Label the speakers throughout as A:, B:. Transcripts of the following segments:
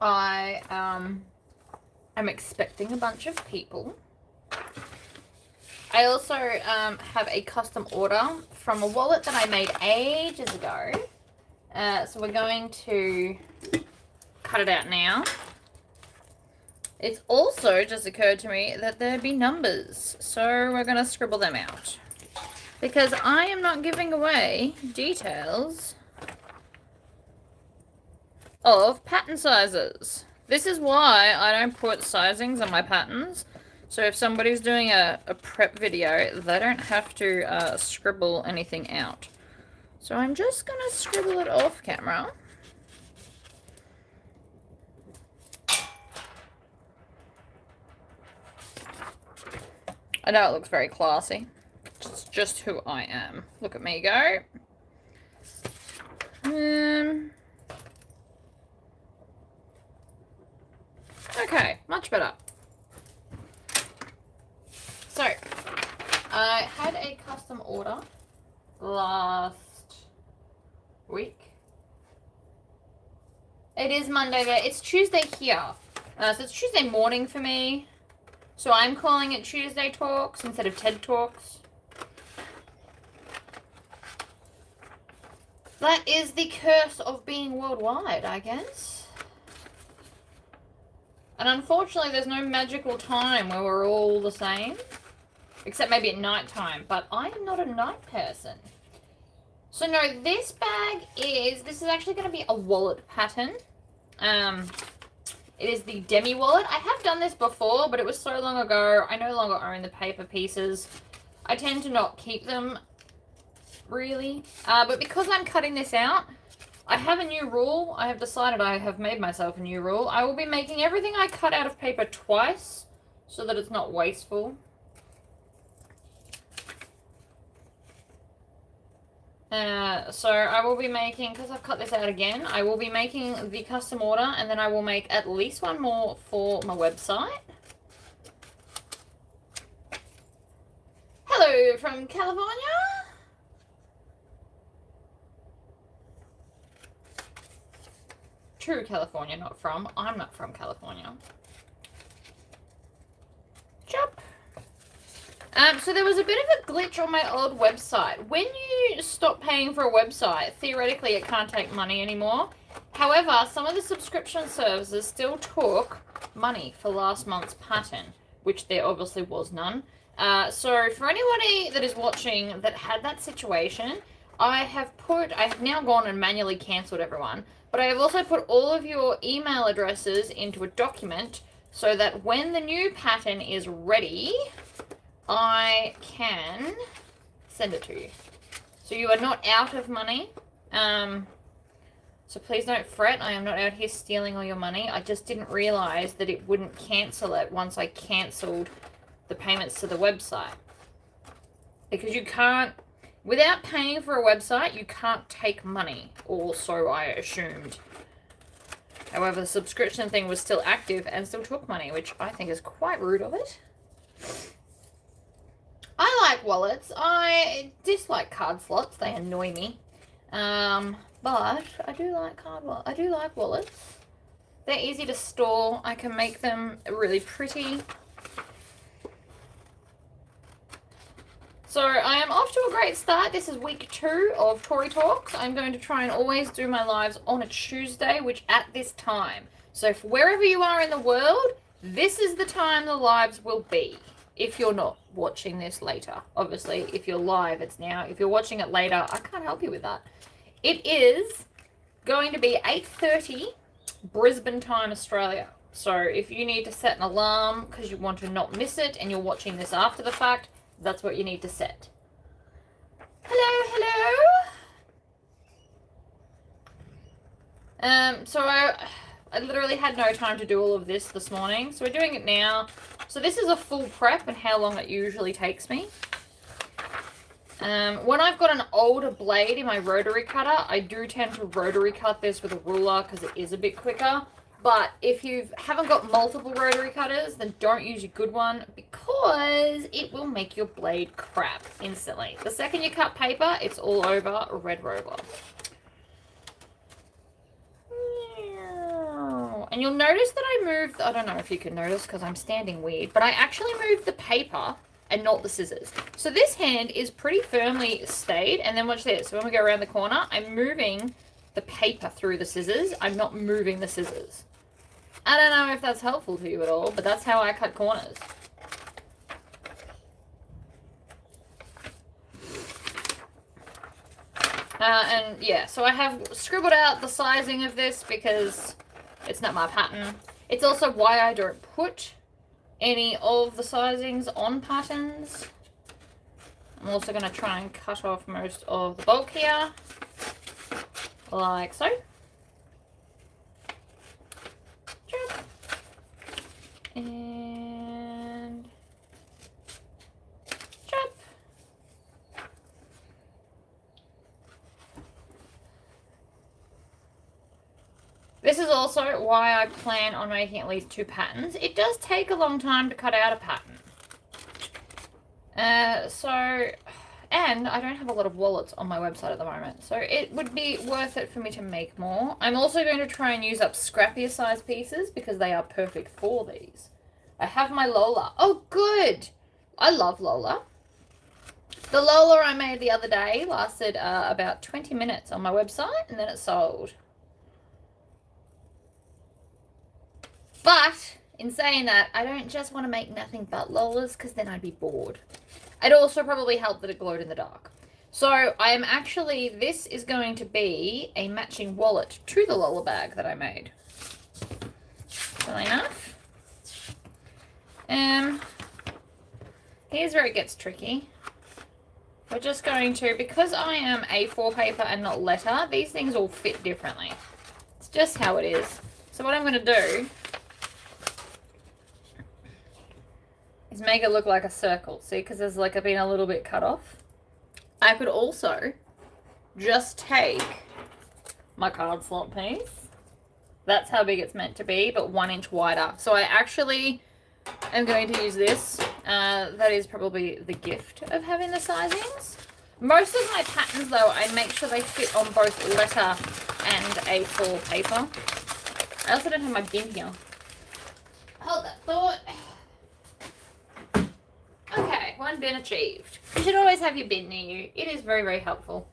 A: I am expecting a bunch of people. I also have a custom order from a wallet that I made ages ago. So we're going to cut it out now. It's also just occurred to me that there'd be numbers. So we're going to scribble them out. Because I am not giving away details of pattern sizes. This is why I don't put sizings on my patterns. So if somebody's doing a prep video, they don't have to scribble anything out. So I'm just going to scribble it off camera. I know it looks very classy. It's just who I am. Look at me go. Okay, much better. So, I had a custom order last week. It is Monday there. It's Tuesday here. So it's Tuesday morning for me. So I'm calling it Tuesday Talks instead of TED Talks. That is the curse of being worldwide, I guess. And unfortunately, there's no magical time where we're all the same. Except maybe at night time. But I am not a night person. So no, this is actually going to be a wallet pattern. It is the Demi wallet. I have done this before, but it was so long ago. I no longer own the paper pieces. I tend to not keep them, really. But because I'm cutting this out, I have a new rule. I have decided I have made myself a new rule. I will be making everything I cut out of paper twice, so that it's not wasteful. So I will be making, because I've cut this out again, I will be making the custom order, and then I will make at least one more for my website. Hello from California. True California, not from. I'm not from California. Chop. So there was a bit of a glitch on my old website. When you stop paying for a website, theoretically it can't take money anymore. However, some of the subscription services still took money for last month's pattern, which there obviously was none. So for anybody that is watching that had that situation, I have now gone and manually cancelled everyone, but I have also put all of your email addresses into a document so that when the new pattern is ready, I can send it to you. So you are not out of money. So please don't fret. I am not out here stealing all your money. I just didn't realize that it wouldn't cancel it once I cancelled the payments to the website. Because you can't, without paying for a website, you can't take money. Or so I assumed. However, the subscription thing was still active and still took money, which I think is quite rude of it. I like wallets. I dislike card slots. They annoy me. But I do like wallets. They're easy to store. I can make them really pretty. So I am off to a great start. This is week 2 of Tori Talks. I'm going to try and always do my lives on a Tuesday, which at this time. So if wherever you are in the world, this is the time the lives will be. If you're not watching this later. Obviously, if you're live, it's now. If you're watching it later, I can't help you with that. It is going to be 8:30 Brisbane time, Australia. So if you need to set an alarm because you want to not miss it and you're watching this after the fact, that's what you need to set. Hello. So I literally had no time to do all of this morning. So we're doing it now. So this is a full prep and how long it usually takes me. When I've got an older blade in my rotary cutter, I do tend to rotary cut this with a ruler because it is a bit quicker. But if you haven't got multiple rotary cutters, then don't use a good one because it will make your blade crap instantly. The second you cut paper, it's all over Red Rover. And you'll notice that I moved, I don't know if you can notice because I'm standing weird, but I actually moved the paper and not the scissors. So this hand is pretty firmly stayed. And then watch this. So when we go around the corner, I'm moving the paper through the scissors. I'm not moving the scissors. I don't know if that's helpful to you at all, but that's how I cut corners. And yeah, so I have scribbled out the sizing of this because it's not my pattern. It's also why I don't put any of the sizings on patterns. I'm also going to try and cut off most of the bulk here, like so. And chop. This is also why I plan on making at least 2 patterns. It does take a long time to cut out a pattern. And I don't have a lot of wallets on my website at the moment, so it would be worth it for me to make more. I'm also going to try and use up scrappier size pieces because they are perfect for these. I have my Lola. Oh, good! I love Lola. The Lola I made the other day lasted about 20 minutes on my website, and then it sold. But, in saying that, I don't just want to make nothing but Lolas because then I'd be bored. It also probably helped that it glowed in the dark. So, I am actually, this is going to be a matching wallet to the Lola bag that I made. Silly enough. Here's where it gets tricky. We're just going to, because I am A4 paper and not letter, these things all fit differently. It's just how it is. So what I'm going to do is make it look like a circle. See, because there's like been a little bit cut off. I could also just take my card slot piece. That's how big it's meant to be, but 1 inch wider. So I actually am going to use this. That is probably the gift of having the sizings. Most of my patterns, though, I make sure they fit on both letter and A4 paper. I also don't have my bin here. Hold that thought. Okay, 1 bin achieved. You should always have your bin near you. It is very, very helpful.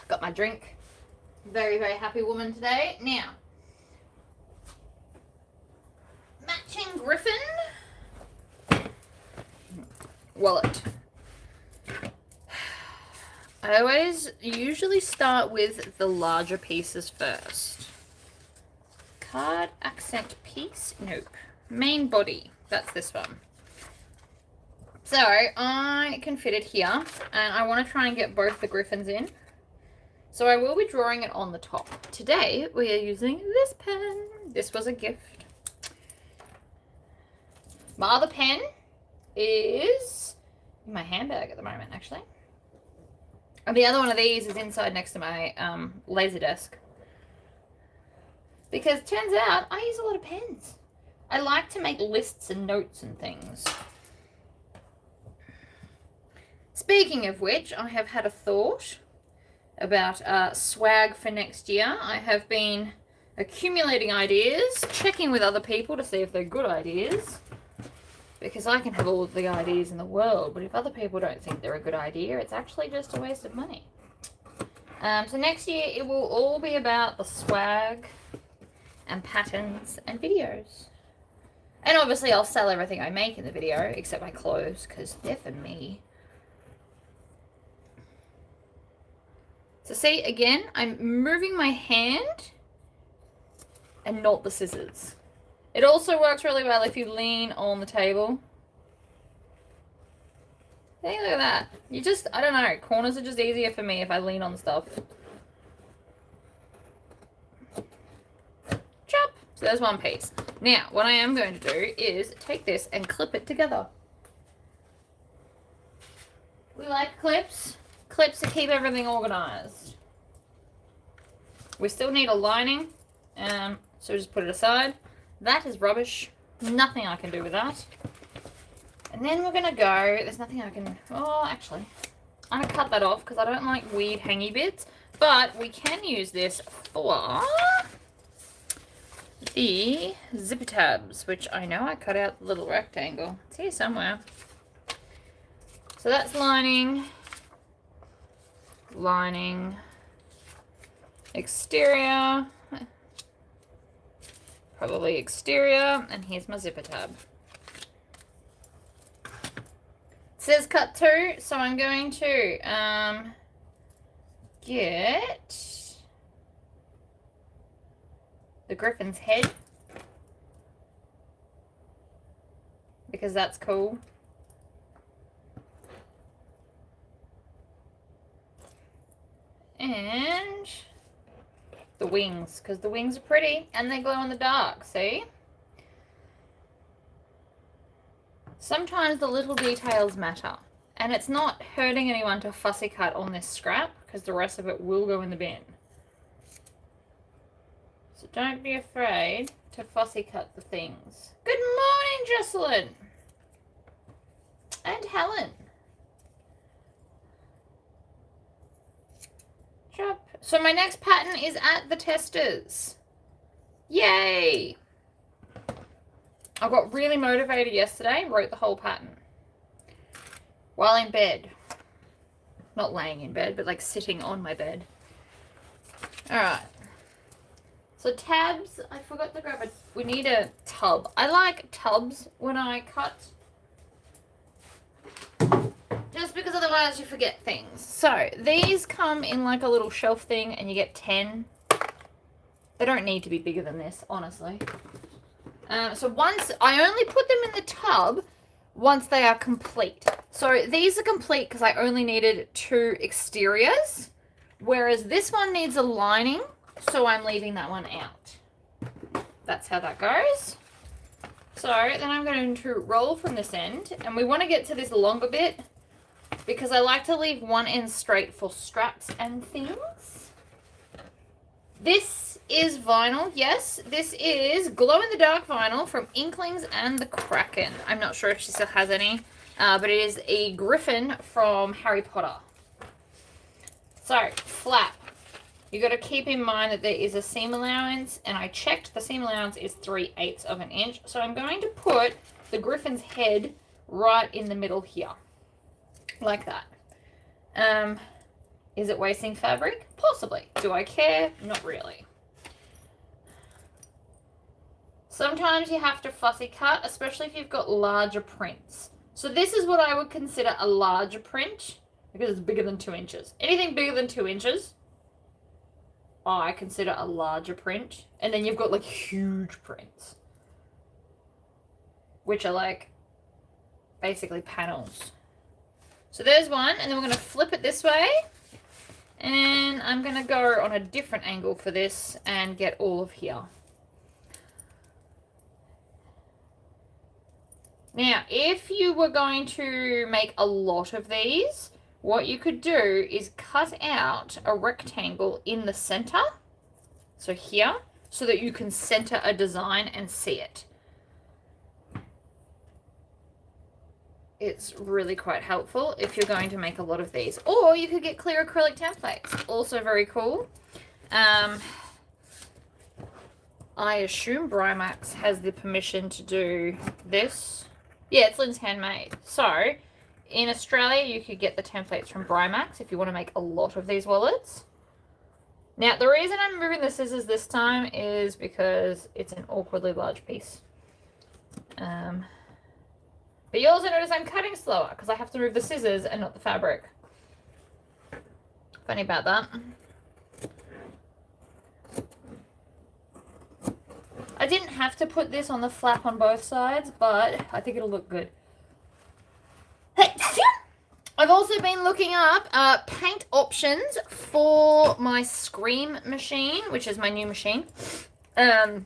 A: Got my drink. Very, very happy woman today. Now, matching Griffin wallet. I always usually start with the larger pieces first. Card accent piece? Nope. Main body. That's this one. So, I can fit it here, and I want to try and get both the griffins in. So I will be drawing it on the top. Today, we are using this pen. This was a gift. My other pen is in my handbag at the moment, actually. And the other one of these is inside next to my laser desk. Because turns out, I use a lot of pens. I like to make lists and notes and things. Speaking of which, I have had a thought about swag for next year. I have been accumulating ideas, checking with other people to see if they're good ideas, because I can have all of the ideas in the world, but if other people don't think they're a good idea, it's actually just a waste of money. So next year it will all be about the swag and patterns and videos. And obviously I'll sell everything I make in the video, except my clothes, because they're for me. So see, again, I'm moving my hand and not the scissors. It also works really well if you lean on the table. Hey, look at that. You just, I don't know, corners are just easier for me if I lean on stuff. Chop! So there's one piece. Now, what I am going to do is take this and clip it together. We like clips. Clips to keep everything organized. We still need a lining, so just put it aside. That is rubbish. Nothing I can do with that. And then we're going to go, there's nothing I can, oh, actually, I'm going to cut that off because I don't like weird hangy bits. But we can use this for the zipper tabs, which I know I cut out the little rectangle. It's here somewhere. So that's lining, lining, exterior, probably exterior, and here's my zipper tab. It says cut 2, so I'm going to get the griffin's head because that's cool. And the wings, because the wings are pretty and they glow in the dark, see? Sometimes the little details matter, and it's not hurting anyone to fussy cut on this scrap because the rest of it will go in the bin. So don't be afraid to fussy cut the things. Good morning, Jocelyn! And Helen. Drop. So my next pattern is at the testers. Yay! I got really motivated yesterday, wrote the whole pattern while in bed. Not laying in bed, but like sitting on my bed. Alright. So tabs, I forgot to grab we need a tub. I like tubs when I cut. Just because otherwise you forget things. So these come in like a little shelf thing and you get 10. They don't need to be bigger than this, honestly. So once, I only put them in the tub once they are complete. So these are complete because I only needed 2 exteriors, whereas this one needs a lining, so I'm leaving that one out. That's how that goes. So then I'm going to roll from this end, and we want to get to this longer bit because I like to leave one end straight for straps and things. This is vinyl, yes. This is glow-in-the-dark vinyl from Inklings and the Kraken. I'm not sure if she still has any, but it is a griffin from Harry Potter. So, flap. You got to keep in mind that there is a seam allowance, and I checked the seam allowance is 3/8 of an inch. So I'm going to put the griffin's head right in the middle here, like that. Is it wasting fabric? Possibly. Do I care? Not really. Sometimes you have to fussy cut, especially if you've got larger prints. So this is what I would consider a larger print because it's bigger than 2 inches. Anything bigger than 2 inches, I consider a larger print. And then you've got like huge prints, which are like basically panels. So there's one, and then we're going to flip it this way. And I'm going to go on a different angle for this and get all of here. Now, if you were going to make a lot of these, what you could do is cut out a rectangle in the center, so here, so that you can center a design and see it. It's really quite helpful if you're going to make a lot of these. Or you could get clear acrylic templates. Also very cool. I assume Brimax has the permission to do this. Yeah, it's Lynn's Handmade. So, in Australia, you could get the templates from Brimax if you want to make a lot of these wallets. Now, the reason I'm moving the scissors this time is because it's an awkwardly large piece. But you also notice I'm cutting slower because I have to move the scissors and not the fabric. Funny about that. I didn't have to put this on the flap on both sides, but I think it'll look good. I've also been looking up paint options for my Scream machine, which is my new machine. I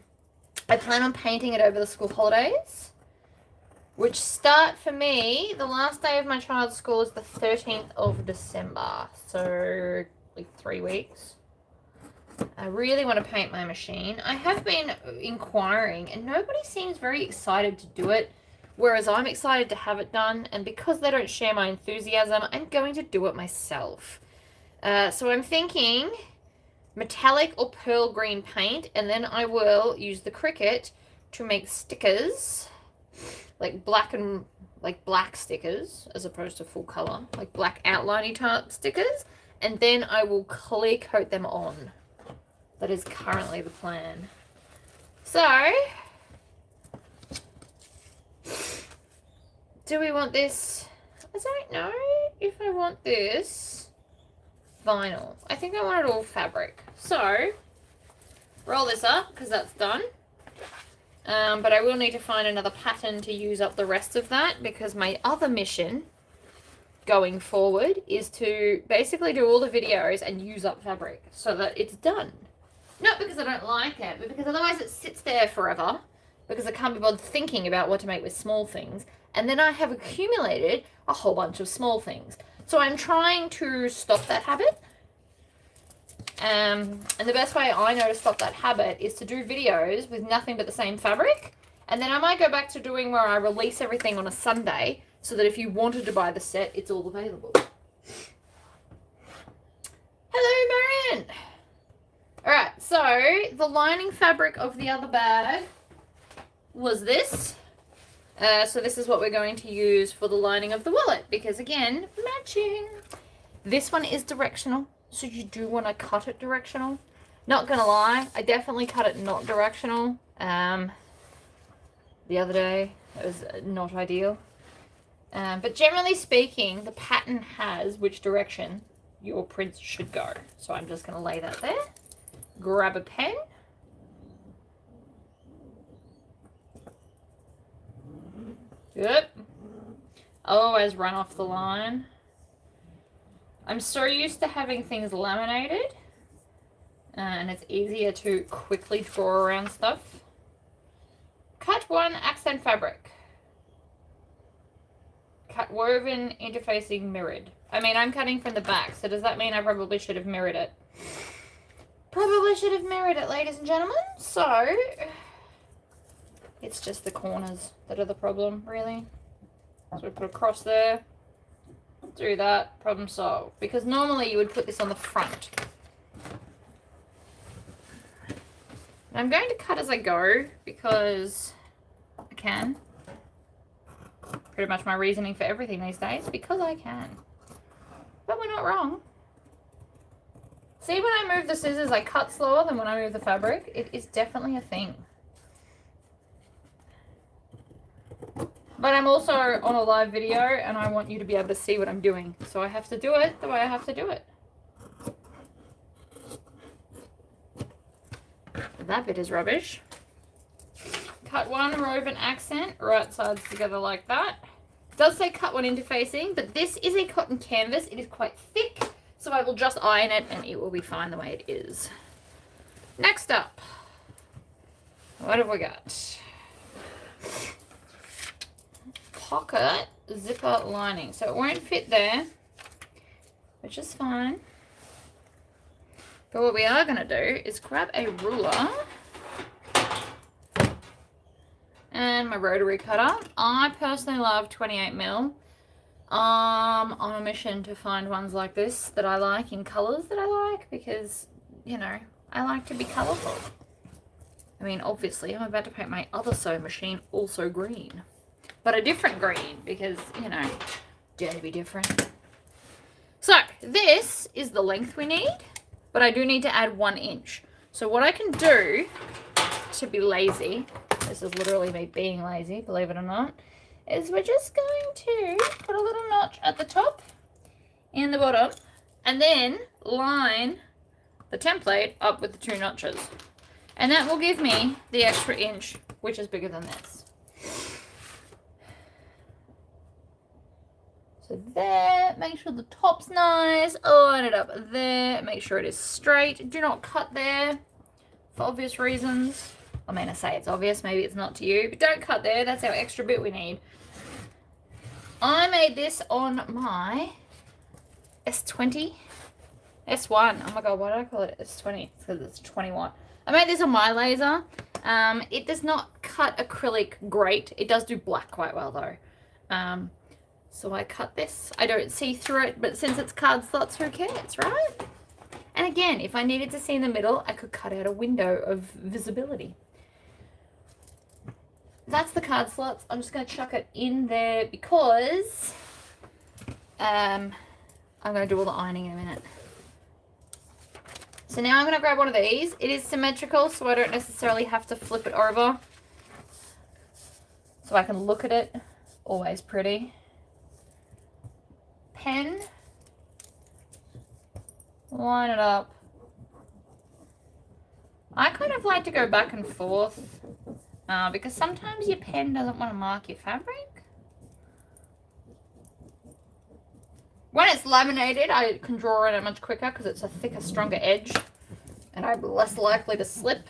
A: plan on painting it over the school holidays, which start for me, the last day of my child's school is the 13th of December, so like 3 weeks. I really want to paint my machine. I have been inquiring and nobody seems very excited to do it, Whereas I'm excited to have it done, and because they don't share my enthusiasm, I'm going to do it myself. So I'm thinking metallic or pearl green paint, and then I will use the Cricut to make stickers, like black stickers as opposed to full color, like black outliney type stickers, and then I will clear coat them on. That is currently the plan. So, do we want this? I don't know if I want this vinyl. I think I want it all fabric. So, roll this up because that's done. But I will need to find another pattern to use up the rest of that, because my other mission going forward is to basically do all the videos and use up fabric so that it's done. Not because I don't like it, but because otherwise it sits there forever, because I can't be bothered thinking about what to make with small things, and then I have accumulated a whole bunch of small things. So I'm trying to stop that habit. And the best way I know to stop that habit is to do videos with nothing but the same fabric. And then I might go back to doing where I release everything on a Sunday, so that if you wanted to buy the set, it's all available. Hello, Marianne. Alright, so the lining fabric of the other bag was this. So this is what we're going to use for the lining of the wallet, because again, matching. This one is directional, so you do want to cut it directional. Not gonna lie, I definitely cut it not directional the other day. It was not ideal. But generally speaking, the pattern has which direction your prints should go. So I'm just going to lay that there. Grab a pen. Good. I'll always run off the line. I'm so used to having things laminated, and it's easier to quickly draw around stuff. Cut one accent fabric. Cut woven interfacing mirrored. I mean, I'm cutting from the back, so does that mean I probably should have mirrored it? Probably should have mirrored it, ladies and gentlemen. So, it's just the corners that are the problem, really. So we put a cross there. Do that. Problem solved. Because normally you would put this on the front. And I'm going to cut as I go because I can. Pretty much my reasoning for everything these days, because I can. But we're not wrong. See, when I move the scissors, I cut slower than when I move the fabric. It is definitely a thing. But I'm also on a live video, and I want you to be able to see what I'm doing. So I have to do it the way I have to do it. That bit is rubbish. Cut one woven accent, right sides together like that. It does say cut one interfacing, but this is a cotton canvas. It is quite thick, so I will just iron it and it will be fine the way it is. Next up, what have we got? Pocket zipper lining. So it won't fit there, which is fine. But what we are going to do is grab a ruler and my rotary cutter. I personally love 28mm. I'm on a mission to find ones like this that I like in colours that I like, because, you know, I like to be colourful. I mean, obviously, I'm about to paint my other sewing machine also green. But a different green, because, you know, dare to be different. So, this is the length we need, but I do need to add 1 inch. So what I can do to be lazy, this is literally me being lazy, believe it or not, is we're just going to put a little notch at the top and the bottom, and then line the template up with the 2 notches. And that will give me the extra inch, which is bigger than this. So there, make sure the top's nice, line it up there, make sure it is straight. Do not cut there for obvious reasons. I mean, I say it's obvious, maybe it's not to you, but don't cut there, that's our extra bit we need. I made this on my S20, S1, oh my god, why did I call it S20? It's because it's 21. I made this on my laser. It does not cut acrylic great. It does do black quite well though. So I cut this. I don't see through it, but since it's card slots, who cares, right? And again, if I needed to see in the middle, I could cut out a window of visibility. That's the card slots. I'm just going to chuck it in there because I'm going to do all the ironing in a minute. So now I'm going to grab one of these. It is symmetrical, so I don't necessarily have to flip it over. So I can look at it. Always pretty. Pen. Line it up. I kind of like to go back and forth because sometimes your pen doesn't want to mark your fabric. When it's laminated, I can draw on it much quicker because it's a thicker, stronger edge and I'm less likely to slip.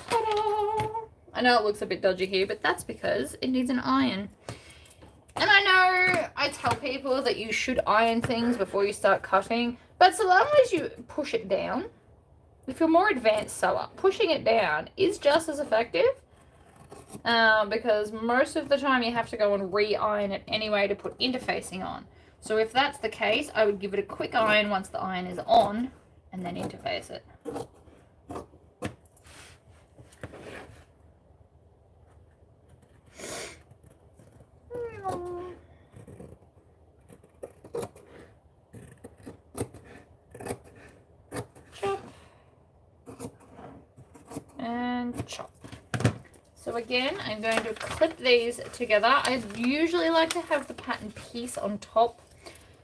A: Ta-da! I know it looks a bit dodgy here, but that's because it needs an iron. And I know I tell people that you should iron things before you start cutting, but so long as you push it down, if you're more advanced sewer, pushing it down is just as effective because most of the time you have to go and re-iron it anyway to put interfacing on. So if that's the case, I would give it a quick iron once the iron is on and then interface it. Chop. And chop. So again, I'm going to clip these together. I usually like to have the pattern piece on top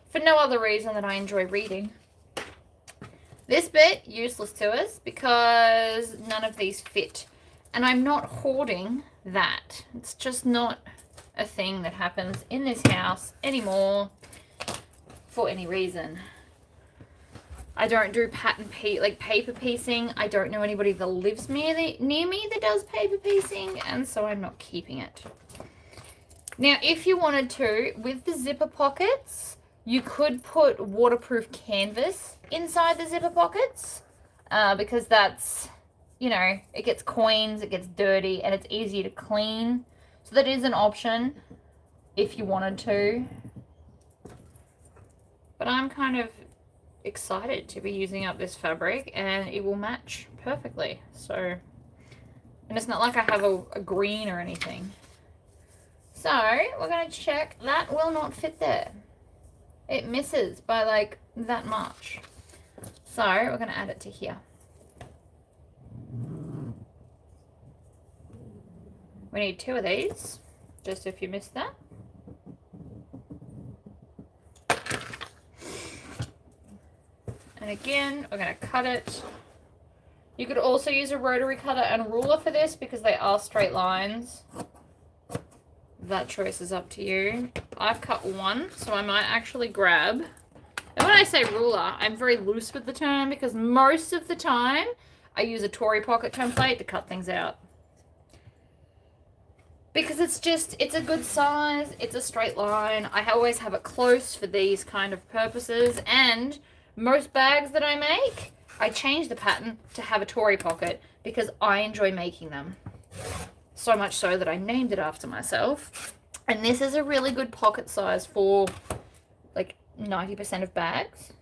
A: for no other reason than I enjoy reading. This bit, useless to us because none of these fit. And I'm not hoarding that. It's just not a thing that happens in this house anymore for any reason. I don't do paper piecing. I don't know anybody that lives near me that does paper piecing, and so I'm not keeping it. Now, if you wanted to, with the zipper pockets, you could put waterproof canvas inside the zipper pockets because that's, you know, it gets coins, it gets dirty, and it's easier to clean. So that is an option if you wanted to. But I'm kind of excited to be using up this fabric and it will match perfectly. So, and it's not like I have a green or anything. So we're going to check. That will not fit there. It misses by like that much. So we're going to add it to here. We need 2 of these, just if you missed that. And again, we're going to cut it. You could also use a rotary cutter and ruler for this because they are straight lines. That choice is up to you. I've cut one, so I might actually grab. And when I say ruler, I'm very loose with the term because most of the time I use a TORI pocket template to cut things out. Because it's a good size, it's a straight line. I always have it close for these kind of purposes, and most bags that I make, I change the pattern to have a TORI pocket because I enjoy making them. So much so that I named it after myself. And this is a really good pocket size for like 90% of bags.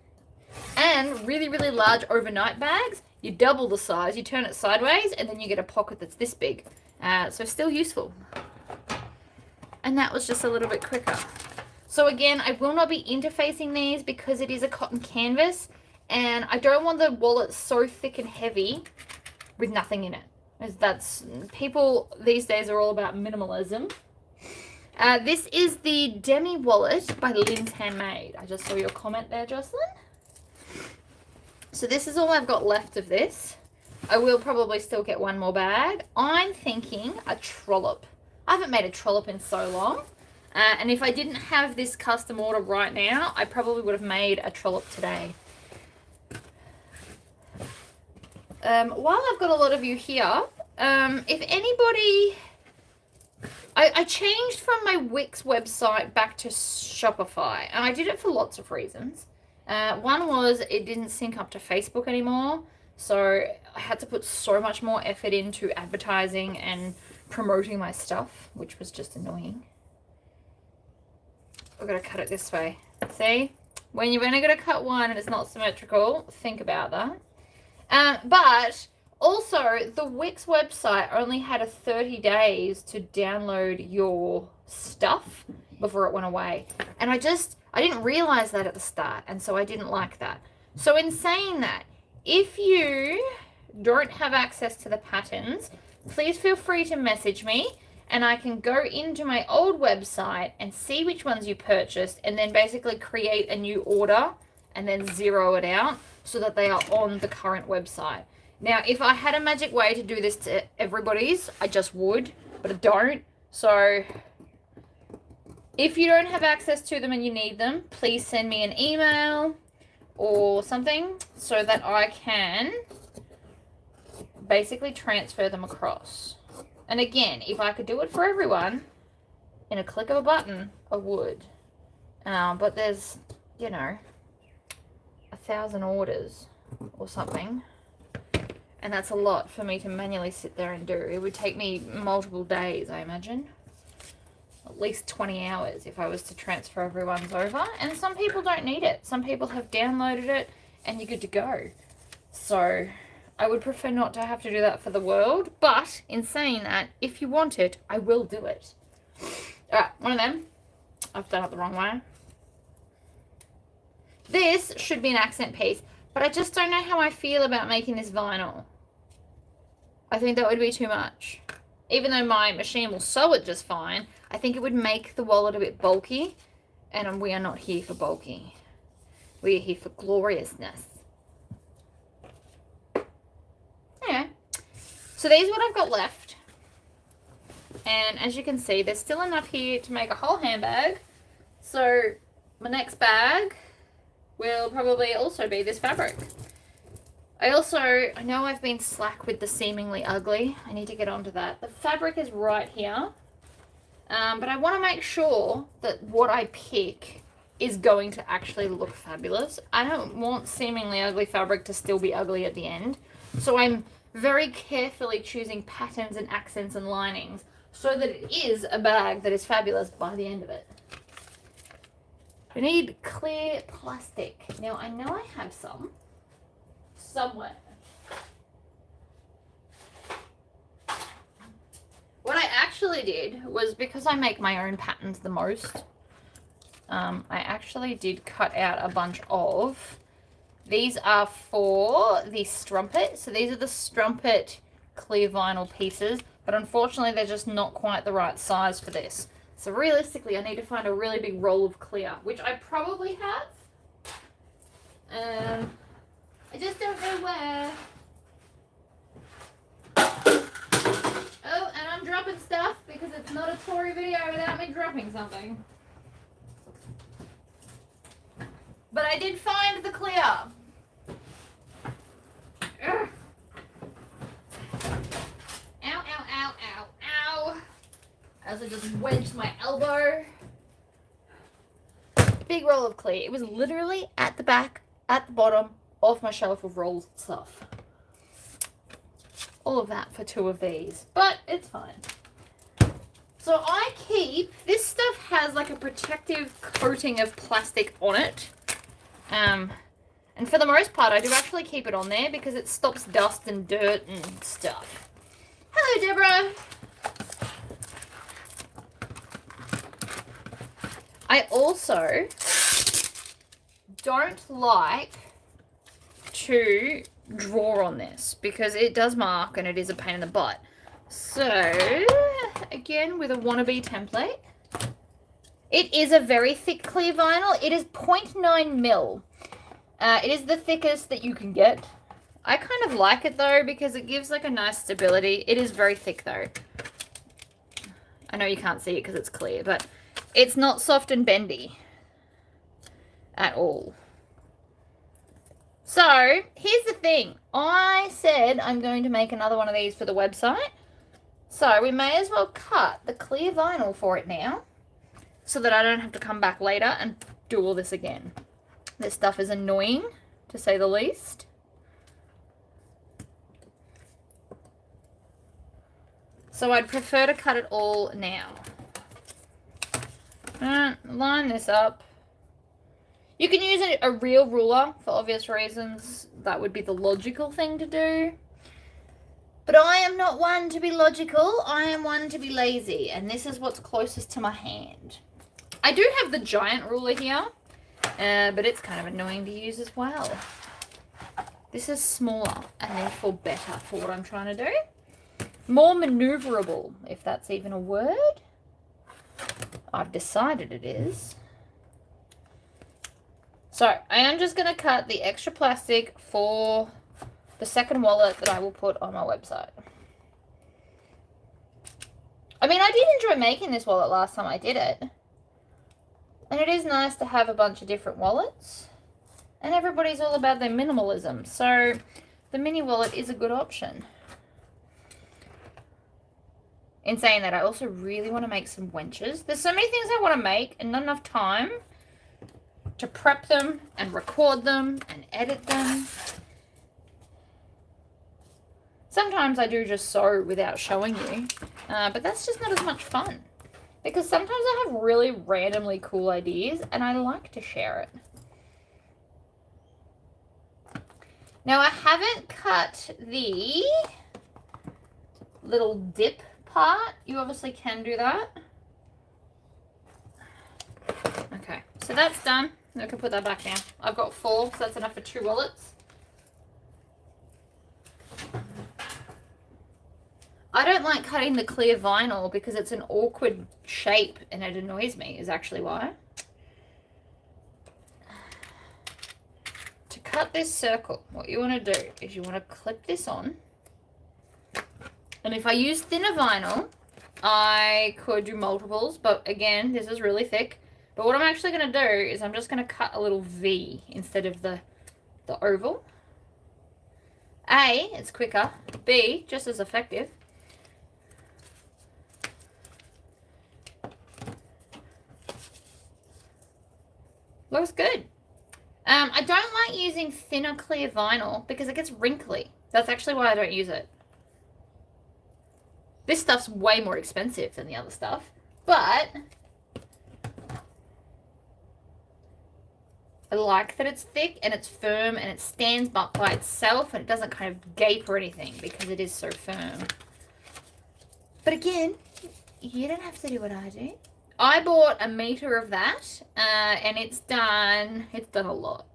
A: And really, really large overnight bags, you double the size, you turn it sideways, and then you get a pocket that's this big. So still useful. And that was just a little bit quicker. So again, I will not be interfacing these because it is a cotton canvas and I don't want the wallet so thick and heavy with nothing in it. As that's, people these days are all about minimalism. This is the Demi wallet by Lynn's Handmade. I just saw your comment there, Jocelyn. So this is all I've got left of this. I will probably still get one more bag. I'm thinking a trollop. I haven't made a trollop in so long. And if I didn't have this custom order right now, I probably would have made a trollop today. While I've got a lot of you here, if anybody... I changed from my Wix website back to Shopify, and I did it for lots of reasons. One was it didn't sync up to Facebook anymore, So I had to put so much more effort into advertising and promoting my stuff, which was just annoying. I've got to cut it this way. See? When you've only got to cut one and it's not symmetrical, think about that. But also, the Wix website only had a 30 days to download your stuff before it went away. And I didn't realize that at the start, and so I didn't like that. So in saying that, if you don't have access to the patterns, please feel free to message me, and I can go into my old website and see which ones you purchased, and then basically create a new order and then zero it out so that they are on the current website. Now, if I had a magic way to do this to everybody's, I just would, but I don't. So if you don't have access to them and you need them, please send me an email or something so that I can basically transfer them across. And again, if I could do it for everyone in a click of a button, I would. But there's, 1,000 orders or something. And that's a lot for me to manually sit there and do. It would take me multiple days, I imagine. At least 20 hours if I was to transfer everyone's over. And some people don't need it. Some people have downloaded it and you're good to go. So I would prefer not to have to do that for the world. But in saying that, if you want it, I will do it. Alright, one of them. I've done it the wrong way. This should be an accent piece. But I just don't know how I feel about making this vinyl. I think that would be too much. Even though my machine will sew it just fine, I think it would make the wallet a bit bulky. And we are not here for bulky. We are here for gloriousness. Anyway. So these are what I've got left. And as you can see, there's still enough here to make a whole handbag. So my next bag will probably also be this fabric. I know I've been slack with the seemingly ugly. I need to get onto that. The fabric is right here. But I want to make sure that what I pick is going to actually look fabulous. I don't want seemingly ugly fabric to still be ugly at the end. So I'm very carefully choosing patterns and accents and linings so that it is a bag that is fabulous by the end of it. We need clear plastic. Now, I know I have some somewhere. What I actually did was, because I make my own patterns the most, I actually did cut out a bunch of, these are for the strumpet. So these are the strumpet clear vinyl pieces, but unfortunately they're just not quite the right size for this. So realistically, I need to find a really big roll of clear, which I probably have. I just don't know where. Oh, and I'm dropping stuff because it's not a TORI video without me dropping something. But I did find the clear. Ugh. Ow, ow, ow, ow, ow. As I just wedged my elbow. Big roll of clear. It was literally at the back, at the bottom of my shelf of rolls and stuff. All of that for 2 of these. But it's fine. So I keep, this stuff has like a protective coating of plastic on it. And for the most part, I do actually keep it on there because it stops dust and dirt and stuff. Hello, Deborah. I also don't like to draw on this because it does mark and it is a pain in the butt. So, again, with a wannabe template, it is a very thick clear vinyl. It is 0.9 mil. It is the thickest that you can get. I kind of like it though because it gives like a nice stability. It is very thick though. I know you can't see it because it's clear, but it's not soft and bendy at all. So, here's the thing. I said I'm going to make another one of these for the website. So, we may as well cut the clear vinyl for it now so that I don't have to come back later and do all this again. This stuff is annoying, to say the least. So I'd prefer to cut it all now. Line this up. You can use a real ruler for obvious reasons. That would be the logical thing to do. But I am not one to be logical. I am one to be lazy. And this is what's closest to my hand. I do have the giant ruler here, but it's kind of annoying to use as well. This is smaller and therefore better for what I'm trying to do. More maneuverable, if that's even a word. I've decided it is. So I am just going to cut the extra plastic for the second wallet that I will put on my website. I mean, I did enjoy making this wallet last time I did it. And it is nice to have a bunch of different wallets. And everybody's all about their minimalism. So the mini wallet is a good option. In saying that, I also really want to make some wenches. There's so many things I want to make and not enough time to prep them and record them and edit them. Sometimes I do just sew without showing you, but that's just not as much fun. Because sometimes I have really randomly cool ideas and I like to share it. Now I haven't cut the little dip part. You obviously can do that. Okay, so that's done. I can put that back now. I've got 4, so that's enough for 2 wallets. I don't like cutting the clear vinyl because it's an awkward shape and it annoys me, is actually why. To cut this circle, what you want to do is you want to clip this on. And if I use thinner vinyl, I could do multiples, but again, this is really thick. But what I'm actually going to do is I'm just going to cut a little V instead of the oval. A, it's quicker. B, just as effective. Looks good. I don't like using thinner clear vinyl because it gets wrinkly. That's actually why I don't use it. This stuff's way more expensive than the other stuff, but I like that it's thick and it's firm and it stands up by itself and it doesn't kind of gape or anything because it is so firm. But again, you don't have to do what I do. I bought a meter of that and it's done a lot.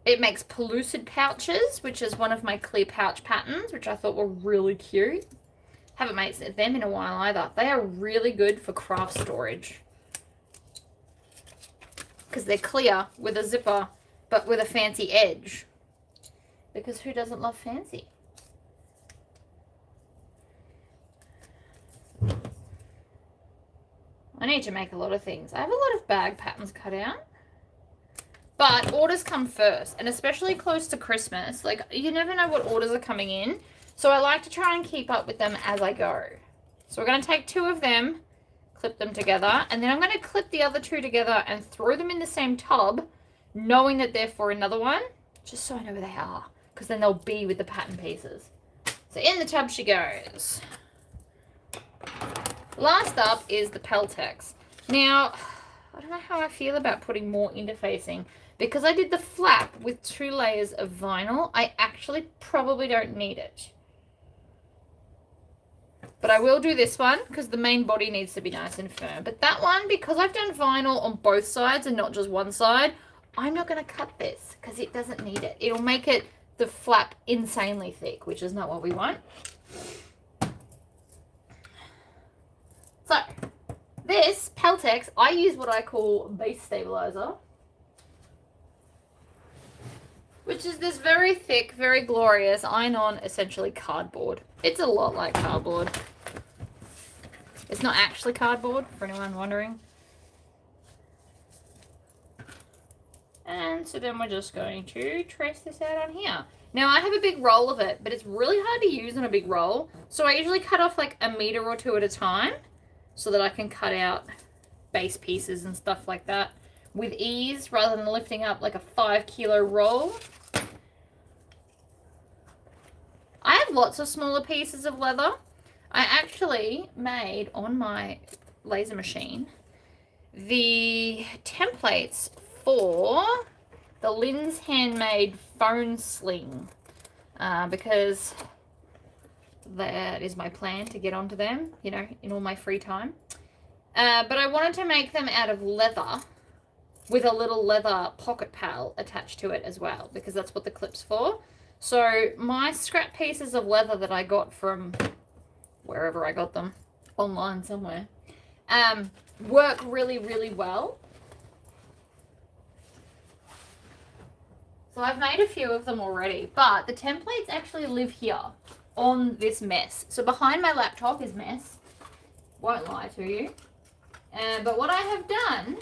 A: It makes pellucid pouches, which is one of my clear pouch patterns, which I thought were really cute. Haven't made them in a while either. They are really good for craft storage. Because they're clear with a zipper, but with a fancy edge. Because who doesn't love fancy? I need to make a lot of things. I have a lot of bag patterns cut out. But orders come first, and especially close to Christmas. Like, you never know what orders are coming in. So I like to try and keep up with them as I go. So we're going to take 2 of them, clip them together, and then I'm going to clip the other 2 together and throw them in the same tub, knowing that they're for another one, just so I know where they are, because then they'll be with the pattern pieces. So in the tub she goes. Last up is the Peltex. Now, I don't know how I feel about putting more interfacing. Because I did the flap with 2 layers of vinyl, I actually probably don't need it. But I will do this one because the main body needs to be nice and firm. But that one, because I've done vinyl on both sides and not just one side, I'm not going to cut this because it doesn't need it. It'll make it the flap insanely thick, which is not what we want. So, this Peltex, I use what I call base stabilizer. Which is this very thick, very glorious iron-on, essentially cardboard. It's a lot like cardboard. It's not actually cardboard, for anyone wondering. And so then we're just going to trace this out on here. Now, I have a big roll of it, but it's really hard to use on a big roll. So I usually cut off like a meter or 2 at a time so that I can cut out base pieces and stuff like that with ease rather than lifting up like a 5-kilo roll. I have lots of smaller pieces of leather. I actually made on my laser machine the templates for the Lynn's Handmade phone sling, because that is my plan to get onto them, you know, in all my free time. But I wanted to make them out of leather with a little leather pocket pal attached to it as well, because that's what the clip's for. So my scrap pieces of leather that I got from wherever I got them, online somewhere, work really, really well. So I've made a few of them already, but the templates actually live here on this mess. So behind my laptop is mess, won't lie to you. But what I have done,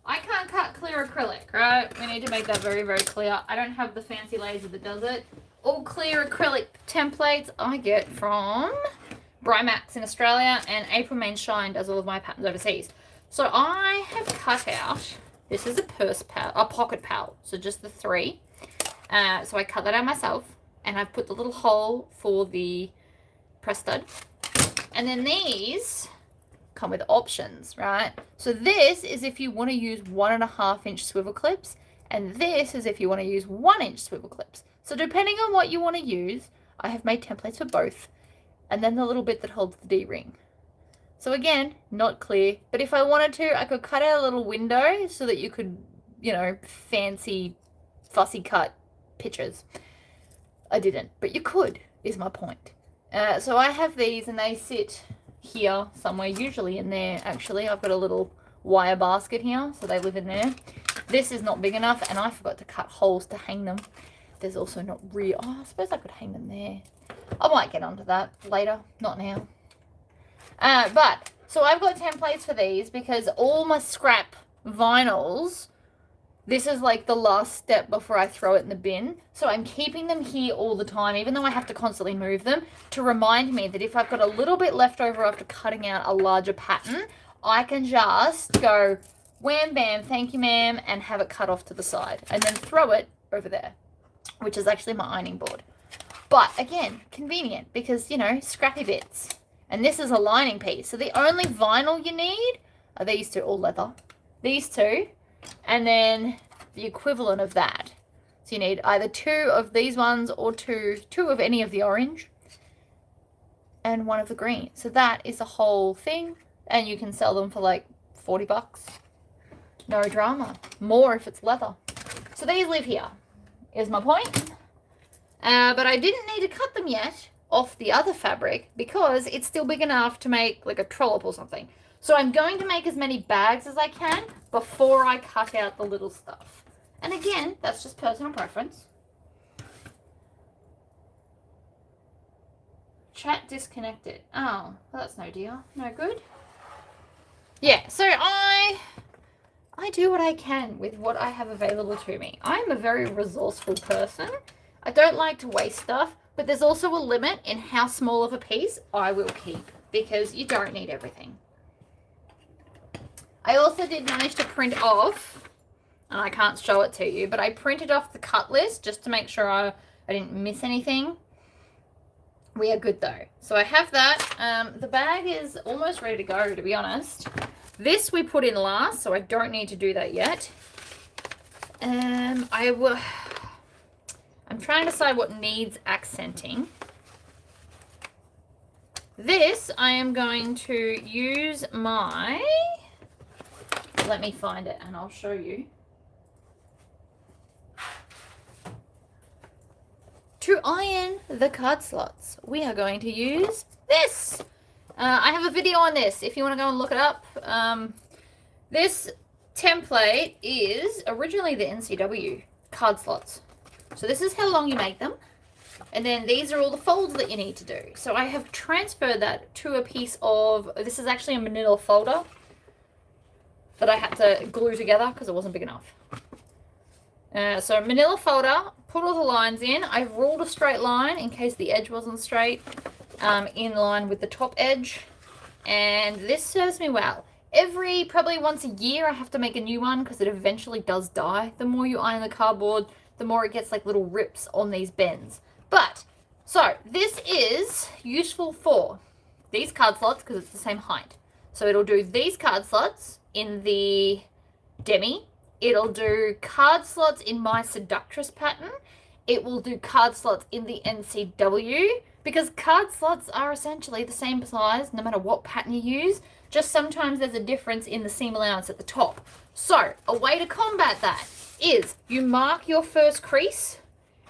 A: I can't cut clear acrylic, right? We need to make that very, very clear. I don't have the fancy laser that does it. All clear acrylic templates I get from Brimax in Australia, and April Main Shine does all of my patterns overseas. So I have cut out, this is a pocket pal, so just the 3. So I cut that out myself, and I've put the little hole for the press stud. And then these come with options, right? So this is if you want to use 1.5-inch swivel clips, and this is if you want to use 1-inch swivel clips. So depending on what you want to use, I have made templates for both, and then the little bit that holds the D-ring. So again, not clear, but if I wanted to, I could cut out a little window so that you could, you know, fancy, fussy cut pictures. I didn't, but you could, is my point. So I have these, and they sit here somewhere, usually in there. Actually, I've got a little wire basket here, so they live in there. This is not big enough, and I forgot to cut holes to hang them. There's also not real, oh, I suppose I could hang them there. I might get onto that later, not now. But so I've got templates for these because all my scrap vinyls, this is like the last step before I throw it in the bin. So I'm keeping them here all the time, even though I have to constantly move them, to remind me that if I've got a little bit left over after cutting out a larger pattern, I can just go wham bam, thank you ma'am, and have it cut off to the side, and then throw it over there, which is actually my ironing board. But again, convenient because, you know, scrappy bits. And this is a lining piece. So the only vinyl you need are these two, all leather. These two, and then the equivalent of that. So you need either 2 of these ones or two of any of the orange and 1 of the green. So that is the whole thing, and you can sell them for like 40 bucks. No drama. More if it's leather. So these live here, is my point. But I didn't need to cut them yet off the other fabric because it's still big enough to make like a trollop or something. So I'm going to make as many bags as I can before I cut out the little stuff. And again, that's just personal preference. Chat disconnected. Oh, well, that's no deal. No good. Yeah, so I do what I can with what I have available to me. I'm a very resourceful person. I don't like to waste stuff, but there's also a limit in how small of a piece I will keep because you don't need everything. I also did manage to print off, and I can't show it to you, but I printed off the cut list just to make sure I didn't miss anything. We are good though. So I have that. The bag is almost ready to go, to be honest. This we put in last, so I don't need to do that yet. I'm trying to decide what needs accenting. This, I am going to use my, let me find it and I'll show you. To iron the card slots, we are going to use this. I have a video on this if you want to go and look it up. This template is originally the NCW card slots. So this is how long you make them. And then these are all the folds that you need to do. So I have transferred that to a piece of, this is actually a manila folder that I had to glue together because it wasn't big enough. So manila folder, put all the lines in. I've ruled a straight line in case the edge wasn't straight, in line with the top edge. And this serves me well. Probably once a year I have to make a new one because it eventually does die. The more you iron the cardboard, the more it gets like little rips on these bends. But So this is useful for these card slots because it's the same height. So it'll do these card slots in the demi. It'll do card slots in my seductress pattern. It will do card slots in the NCW because card slots are essentially the same size no matter what pattern you use. Just sometimes there's a difference in the seam allowance at the top. So a way to combat that is you mark your first crease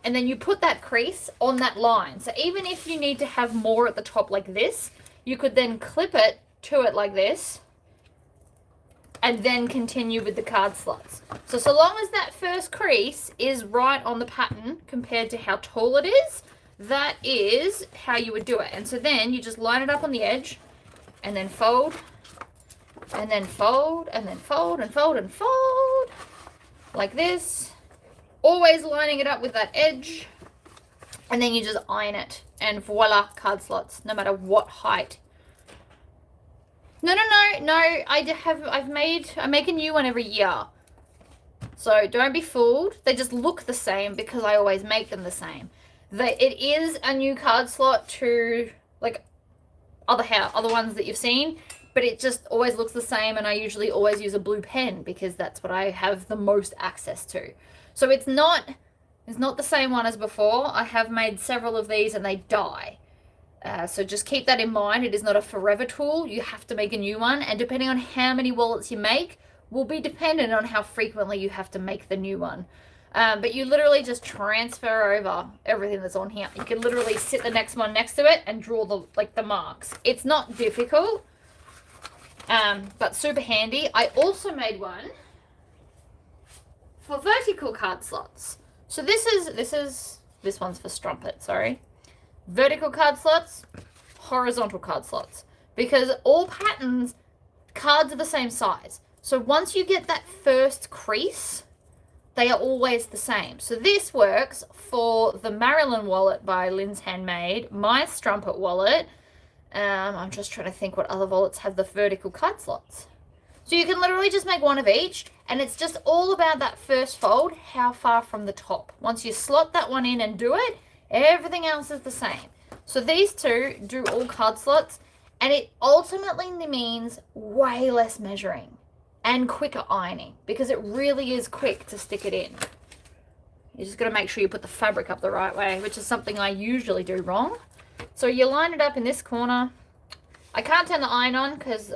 A: and then you put that crease on that line. So even if you need to have more at the top like this, you could then clip it to it like this and then continue with the card slots. So long as that first crease is right on the pattern compared to how tall it is, that is how you would do it. And so then you just line it up on the edge and then fold and then fold and then fold and fold and fold like this. Always lining it up with that edge, and then you just iron it, and voila, card slots, no matter what height. No, I make a new one every year. So don't be fooled. They just look the same because I always make them the same. It is a new card slot to like other ones that you've seen, but it just always looks the same, and I usually always use a blue pen because that's what I have the most access to. So it's not the same one as before. I have made several of these and they die. So just keep that in mind. It is not a forever tool. You have to make a new one, and depending on how many wallets you make will be dependent on how frequently you have to make the new one. But you literally just transfer over everything that's on here. You can literally sit the next one next to it and draw the marks. It's not difficult, but super handy. I also made one for vertical card slots. So this one's for strumpet, sorry. Vertical card slots, horizontal card slots. Because all patterns, cards are the same size. So once you get that first crease, they are always the same. So this works for the Marilyn wallet by Lynn's Handmade, my strumpet wallet. I'm just trying to think what other wallets have the vertical card slots. So you can literally just make one of each, and it's just all about that first fold, how far from the top. Once you slot that one in and do it, everything else is the same. So these two do all card slots, and it ultimately means way less measuring and quicker ironing because it really is quick to stick it in. You just got to make sure you put the fabric up the right way, which is something I usually do wrong. So you line it up in this corner. I can't turn the iron on because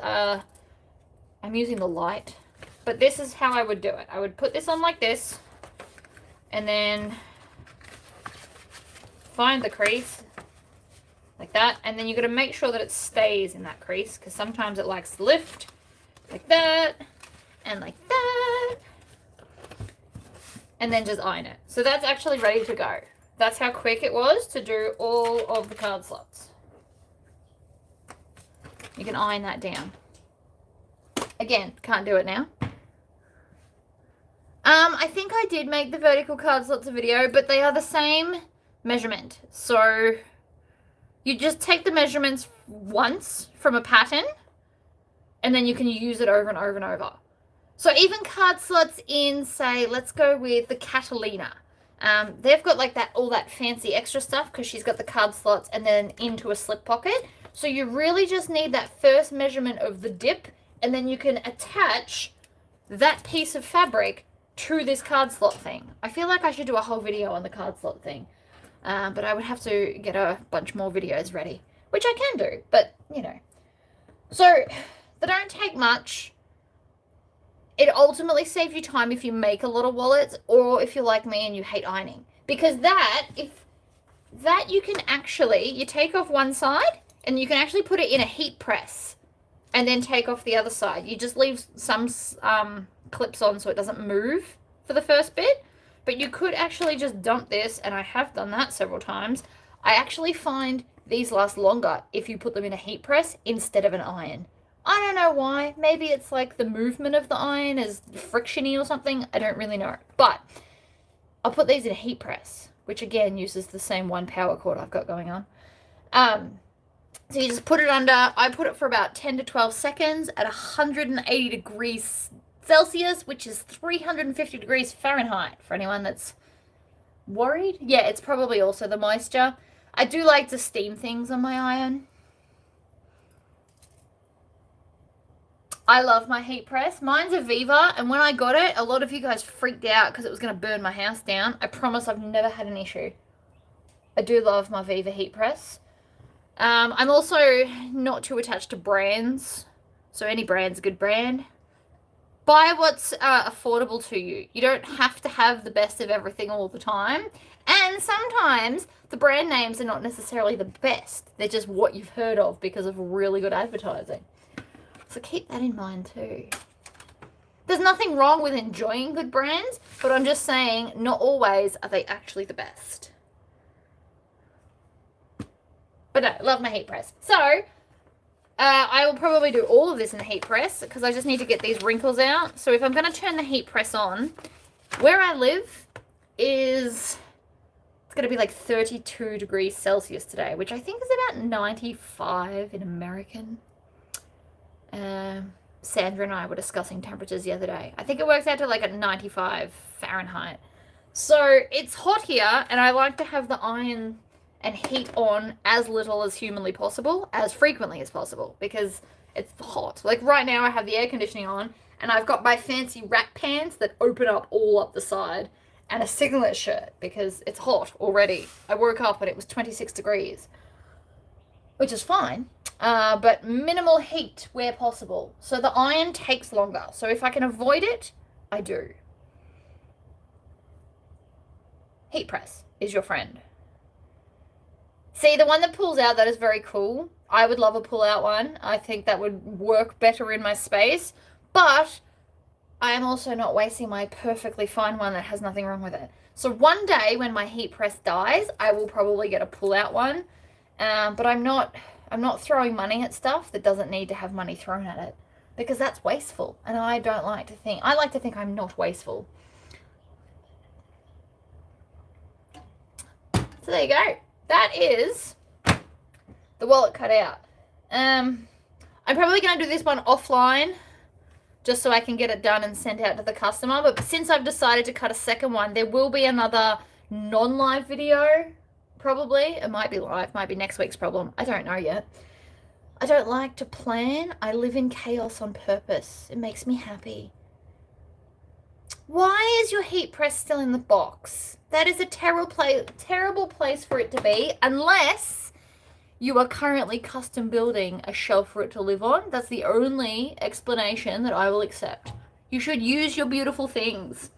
A: I'm using the light, but this is how I would do it. I would put this on like this and then find the crease like that, and then you're going to make sure that it stays in that crease because sometimes it likes to lift like that and like that, and then just iron it. So that's actually ready to go. That's how quick it was to do all of the card slots. You can iron that down. Again, can't do it now. I think I did make the vertical card slots a video, but they are the same measurement. So you just take the measurements once from a pattern, and then you can use it over and over and over. So even card slots in, say, let's go with the Catalina. They've got like that, all that fancy extra stuff because she's got the card slots and then into a slip pocket. So you really just need that first measurement of the dip, and then you can attach that piece of fabric to this card slot thing. I feel like I should do a whole video on the card slot thing, but I would have to get a bunch more videos ready, which I can do, but you know. So they don't take much. It ultimately saves you time if you make a lot of wallets, or if you're like me and you hate ironing, because you can actually, you take off one side and you can actually put it in a heat press and then take off the other side. You just leave some clips on so it doesn't move for the first bit, but you could actually just dump this, and I have done that several times. I actually find these last longer if you put them in a heat press instead of an iron. I don't know why. Maybe it's like the movement of the iron is frictiony or something. I don't really know. But I'll put these in a heat press, which again uses the same one power cord I've got going on. So you just put it under, I put it for about 10 to 12 seconds at 180 degrees Celsius, which is 350 degrees Fahrenheit for anyone that's worried. Yeah, it's probably also the moisture. I do like to steam things on my iron. I love my heat press. Mine's a Viva, and when I got it, a lot of you guys freaked out because it was going to burn my house down. I promise I've never had an issue. I do love my Viva heat press. I'm also not too attached to brands, so any brand's a good brand. Buy what's affordable to you. You don't have to have the best of everything all the time. And sometimes the brand names are not necessarily the best. They're just what you've heard of because of really good advertising. So keep that in mind too. There's nothing wrong with enjoying good brands, but I'm just saying not always are they actually the best. But no, love my heat press. So, I will probably do all of this in the heat press because I just need to get these wrinkles out. So if I'm going to turn the heat press on, where I live is, it's going to be like 32 degrees Celsius today, which I think is about 95 in American. Sandra and I were discussing temperatures the other day. I think it works out to like a 95 Fahrenheit. So it's hot here, and I like to have the iron and heat on as little as humanly possible, as frequently as possible, because it's hot. Like right now I have the air conditioning on, and I've got my fancy rack pants that open up all up the side, and a singlet shirt because it's hot already. I woke up and it was 26 degrees, which is fine, but minimal heat where possible. So the iron takes longer. So if I can avoid it, I do. Heat press is your friend. See, the one that pulls out, that is very cool. I would love a pull-out one. I think that would work better in my space. But I am also not wasting my perfectly fine one that has nothing wrong with it. So one day when my heat press dies, I will probably get a pull-out one. But I'm not throwing money at stuff that doesn't need to have money thrown at it. Because that's wasteful. And I like to think I'm not wasteful. So there you go. That is the wallet cut out. I'm probably going to do this one offline just so I can get it done and sent out to the customer. But since I've decided to cut a second one, there will be another non-live video, probably. It might be live, might be next week's problem. I don't know yet. I don't like to plan. I live in chaos on purpose. It makes me happy. Why is your heat press still in the box? That is a terrible place for it to be, unless you are currently custom building a shelf for it to live on. That's the only explanation that I will accept. You should use your beautiful things.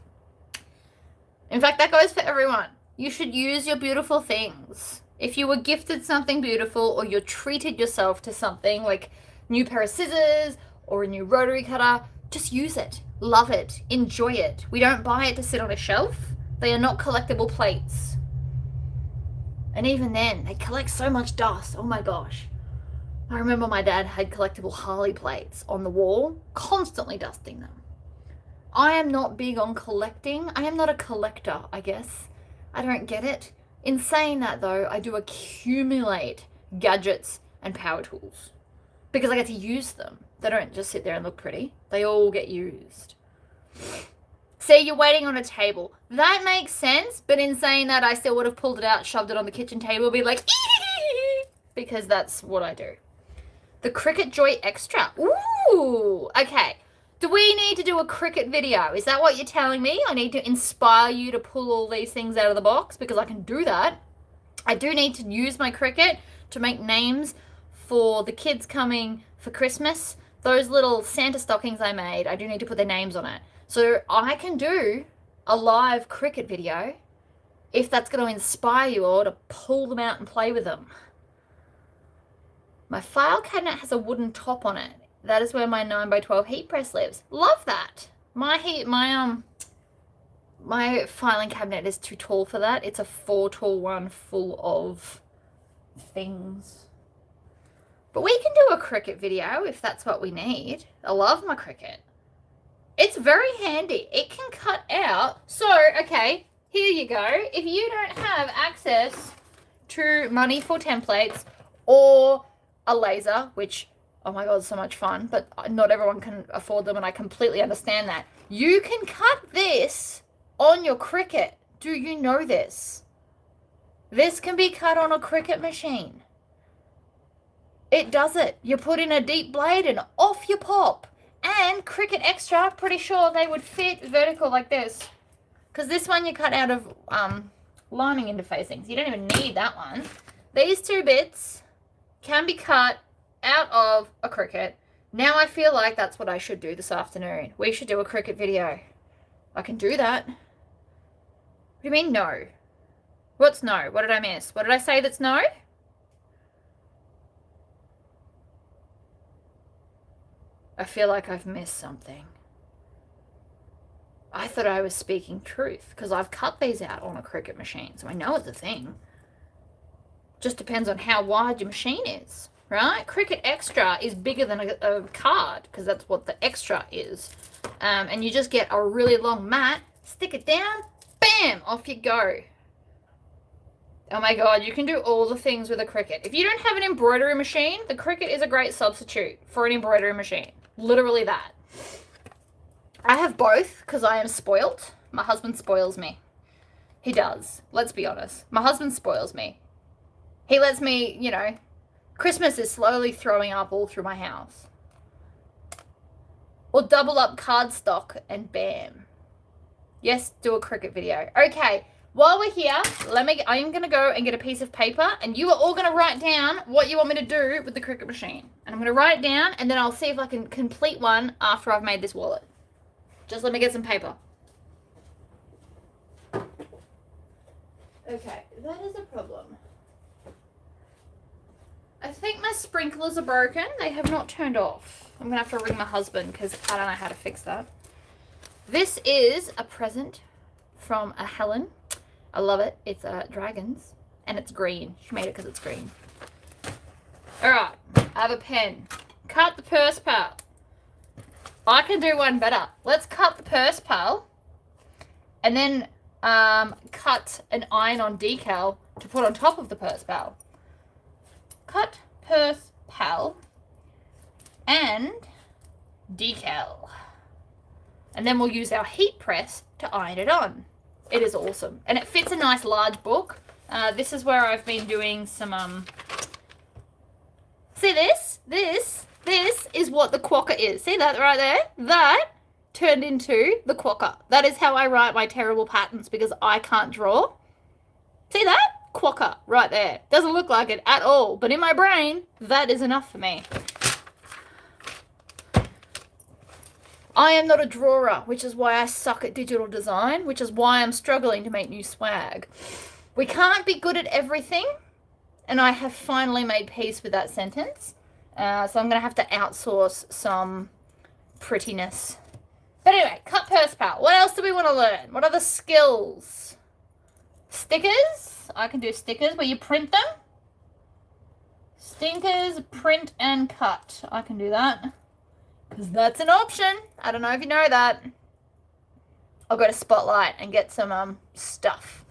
A: In fact, that goes for everyone. You should use your beautiful things. If you were gifted something beautiful, or you treated yourself to something like a new pair of scissors or a new rotary cutter, just use it. Love it. Enjoy it. We don't buy it to sit on a shelf. They are not collectible plates. And even then, they collect so much dust. Oh my gosh. I remember my dad had collectible Harley plates on the wall, constantly dusting them. I am not big on collecting. I am not a collector, I guess. I don't get it. In saying that though, I do accumulate gadgets and power tools because I get to use them. They don't just sit there and look pretty. They all get used. See, you're waiting on a table. That makes sense, but in saying that, I still would have pulled it out, shoved it on the kitchen table, be like, because that's what I do. The Cricut Joy Extra. Ooh, okay. Do we need to do a Cricut video? Is that what you're telling me? I need to inspire you to pull all these things out of the box because I can do that. I do need to use my Cricut to make names for the kids coming for Christmas. Those little Santa stockings I made, I do need to put their names on it. So I can do a live Cricut video if that's going to inspire you all to pull them out and play with them. My file cabinet has a wooden top on it. That is where my 9x12 heat press lives. Love that. My filing cabinet is too tall for that. It's a 4-tall one full of things. But we can do a Cricut video if that's what we need. I love my Cricut. It's very handy. It can cut out. So, okay, here you go. If you don't have access to money for templates or a laser, which, oh my God, so much fun, but not everyone can afford them, and I completely understand that. You can cut this on your Cricut. Do you know this? This can be cut on a Cricut machine. It does it. You put in a deep blade and off you pop. And Cricut Extra, pretty sure they would fit vertical like this. Because this one you cut out of lining interfacing. So you don't even need that one. These two bits can be cut out of a Cricut. Now I feel like that's what I should do this afternoon. We should do a Cricut video. I can do that. What do you mean no? What's no? What did I miss? What did I say that's no? I feel like I've missed something. I thought I was speaking truth because I've cut these out on a Cricut machine, so I know it's a thing. Just depends on how wide your machine is, right? Cricut Extra is bigger than a card because that's what the extra is. And you just get a really long mat, stick it down, bam, off you go. Oh my God, you can do all the things with a Cricut. If you don't have an embroidery machine, the Cricut is a great substitute for an embroidery machine. Literally that. I have both because I am spoilt. My husband spoils me. He does. Let's be honest. My husband spoils me. He lets me, you know, Christmas is slowly throwing up all through my house. Or double up cardstock and bam. Yes, do a Cricut video. Okay. While we're here, I am going to go and get a piece of paper and you are all going to write down what you want me to do with the Cricut machine. And I'm going to write it down and then I'll see if I can complete one after I've made this wallet. Just let me get some paper. Okay, that is a problem. I think my sprinklers are broken. They have not turned off. I'm going to have to ring my husband because I don't know how to fix that. This is a present from a Helen. I love it. It's dragons and it's green. She made it because it's green. All right, I have a pen. Cut the purse pal. I can do one better. Let's cut the purse pal and then cut an iron-on decal to put on top of the purse pal. Cut purse pal and decal. And then we'll use our heat press to iron it on. It is awesome. And it fits a nice large book. This is where I've been doing some, see this? This is what the quokka is. See that right there? That turned into the quokka. That is how I write my terrible patterns because I can't draw. See that? Quokka right there. Doesn't look like it at all. But in my brain, that is enough for me. I am not a drawer, which is why I suck at digital design, which is why I'm struggling to make new swag. We can't be good at everything, and I have finally made peace with that sentence. So I'm going to have to outsource some prettiness. But anyway, cut purse pal. What else do we want to learn? What other skills? Stickers. I can do stickers where you print them. Stickers, print, and cut. I can do that. Because that's an option. I don't know if you know that. I'll go to Spotlight and get some stuff.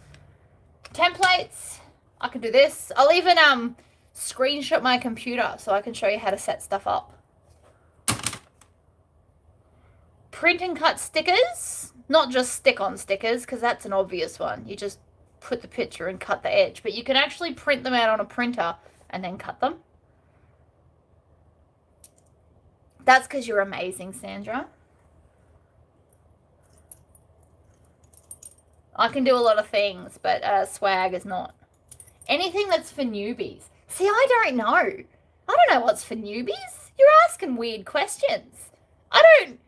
A: Templates. I can do this. I'll even screenshot my computer so I can show you how to set stuff up. Print and cut stickers. Not just stick-on stickers because that's an obvious one. You just put the picture and cut the edge. But you can actually print them out on a printer and then cut them. That's because you're amazing, Sandra. I can do a lot of things, but swag is not. Anything that's for newbies. See, I don't know. I don't know what's for newbies. You're asking weird questions. I don't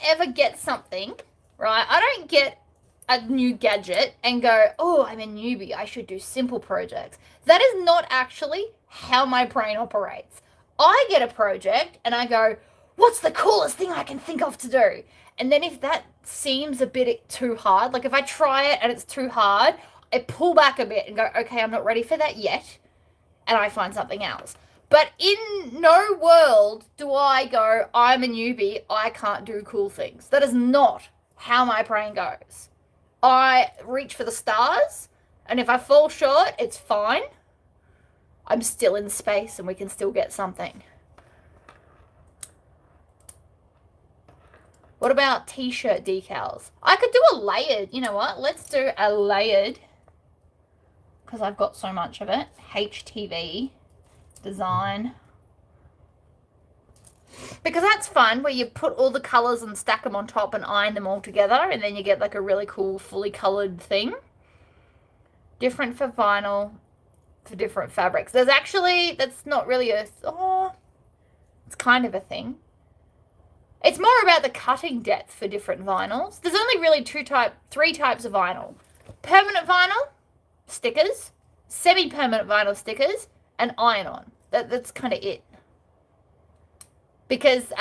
A: ever get something, right? I don't get a new gadget and go, oh, I'm a newbie. I should do simple projects. That is not actually how my brain operates. I get a project and I go, what's the coolest thing I can think of to do? And then if that seems a bit too hard, like if I try it and it's too hard, I pull back a bit and go, okay, I'm not ready for that yet. And I find something else. But in no world do I go, I'm a newbie, I can't do cool things. That is not how my brain goes. I reach for the stars, and if I fall short, it's fine. I'm still in space and we can still get something. What about t-shirt decals? I could do a layered, you know what? Let's do a layered because I've got so much of it. HTV design. Because that's fun, where you put all the colors and stack them on top and iron them all together, and then you get like a really cool fully colored thing. Different for vinyl, for different fabrics. There's actually, that's not really a, oh, it's kind of a thing. It's more about the cutting depth for different vinyls. There's only really three types of vinyl. Permanent vinyl, stickers, semi-permanent vinyl stickers, and iron-on. That's kind of it. Because,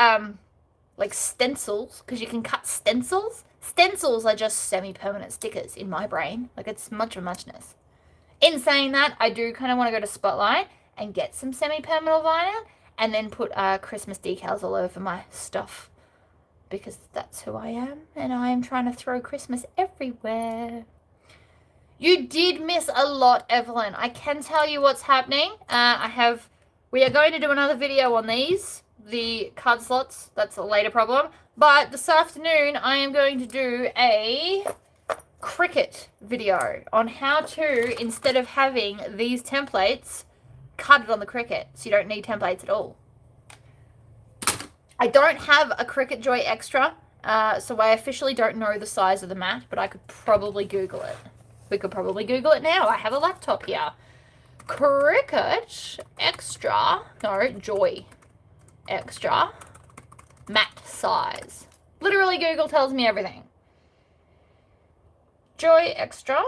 A: like stencils, because you can cut stencils. Stencils are just semi-permanent stickers in my brain. Like, it's much of muchness. In saying that, I do kind of want to go to Spotlight and get some semi-permanent vinyl and then put Christmas decals all over my stuff. Because that's who I am, and I am trying to throw Christmas everywhere. You did miss a lot, Evelyn. I can tell you what's happening. We are going to do another video on these, the card slots. That's a later problem. But this afternoon, I am going to do a Cricut video on how to, instead of having these templates, cut it on the Cricut. So you don't need templates at all. I don't have a Cricut Joy Extra, so I officially don't know the size of the mat, but I could probably Google it. We could probably Google it now. I have a laptop here. Cricut Extra, no, Joy Extra, mat size. Literally Google tells me everything. Joy Extra,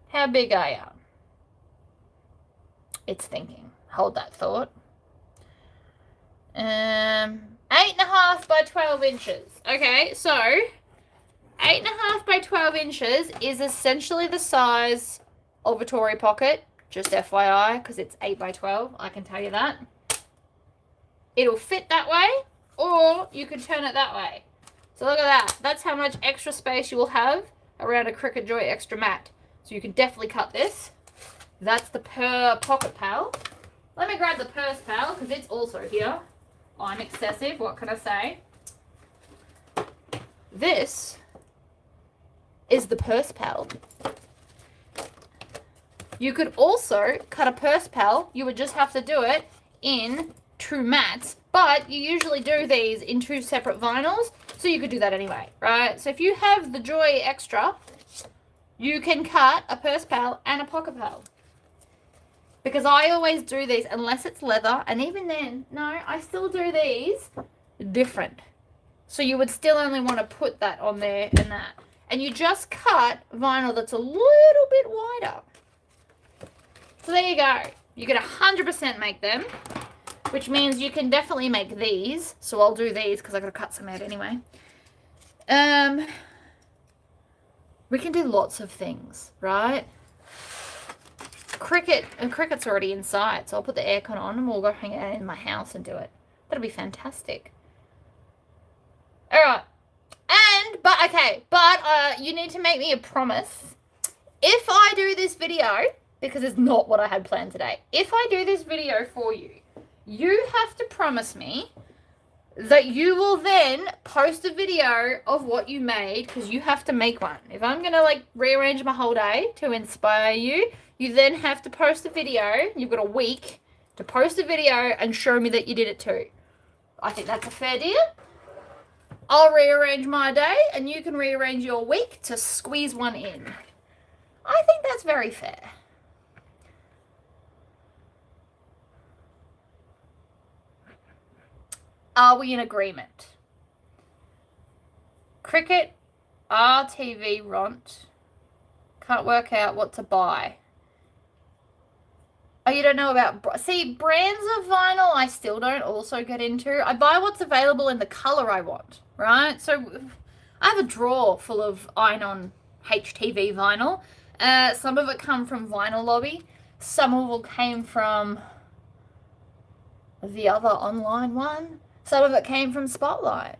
A: how big are you? It's thinking. Hold that thought. 8.5 by 12 inches. Okay, so 8.5 by 12 inches is essentially the size of a TORI pocket. Just FYI, because it's 8 by 12. I can tell you that. It'll fit that way, or you could turn it that way. So look at that. That's how much extra space you will have around a Cricut Joy Extra mat. So you can definitely cut this. That's the pocket pal. Let me grab the purse pal, because it's also here. I'm excessive, what can I say? This is the purse pal. You could also cut a purse pal. You would just have to do it in 2 mats, but you usually do these in 2 separate vinyls, so you could do that anyway, right? So if you have the Joy Extra, you can cut a purse pal and a pocket pal. Because I always do these, unless it's leather, and even then, no, I still do these different. So you would still only want to put that on there and that. And you just cut vinyl that's a little bit wider. So there you go. You could 100% make them, which means you can definitely make these. So I'll do these because I've got to cut some out anyway. We can do lots of things, right? Cricut's already inside, so I'll put the aircon on and we'll go hang out in my house and do it. That'll be fantastic. Alright. But you need to make me a promise. If I do this video, because it's not what I had planned today, if I do this video for you, you have to promise me that you will then post a video of what you made, because you have to make one. If I'm going to like rearrange my whole day to inspire you, you then have to post a video. You've got a week to post a video and show me that you did it too. I think that's a fair deal. I'll rearrange my day and you can rearrange your week to squeeze one in. I think that's very fair. Are we in agreement? Cricut, RTV Ront. Can't work out what to buy. Oh, you don't know about... See, brands of vinyl I still don't also get into. I buy what's available in the color I want, right? So I have a drawer full of iron-on HTV vinyl. Some of it come from Vinyl Lobby. Some of it came from the other online one. Some of it came from Spotlight.